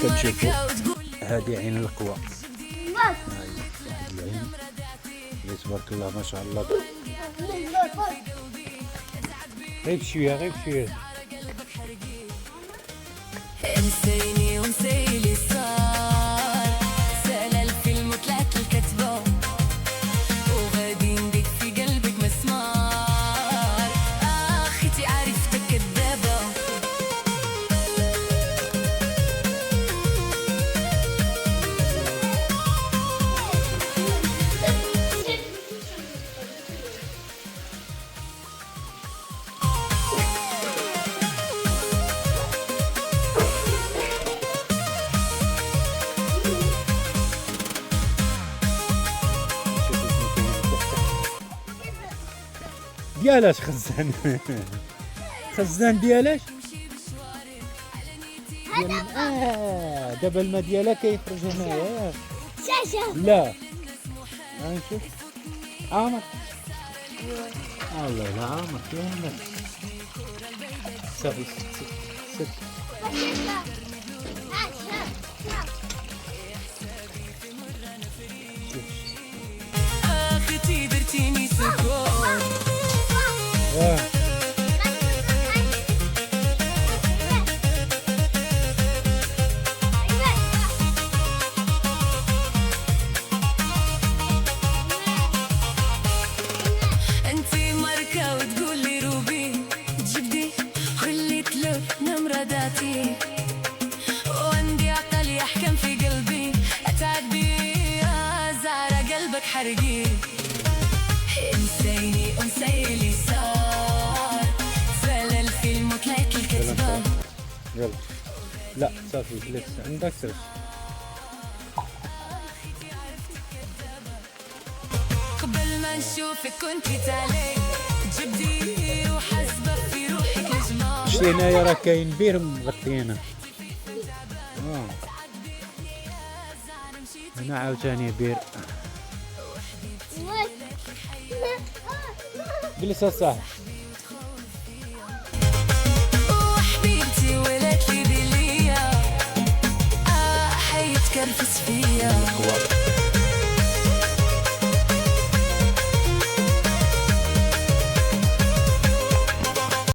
كتشوفوا هذه عين القوى. هاي العين تبارك الله ما شاء الله. غير بشويه غير بشويه. انسيني ونسي اللي صار، سال الفيلم وطلعت الكتبة، وغادي ندق في قلبك مسمار، اختي عرفتك كدابة. ديالاش خزان. خزان ديالاش دابا الماء ديالها كيخرج هنايا. شاشة لا نشوف عامر. الله لا عامر يلا صافي ست. اختي درتيني سكون. انتي ماركة وتقولي روبي، جبدي خليت لك نمرة ذاتي، وعندي عقل يحكم في قلبي، اتعدي يا زهرة قلبك حرقي. انسيني انسي اللي صار، فال الفيلم وطلعت الكتبة. يلا لا صافي لسه عندك سرش. قبل ما نشوفك كنتي تالي، جبدي وحاسبة في روحك الجمال. شتي هنايا راه كاين بير مغطينا. هنا عاوتاني بير. جلس صاحبي.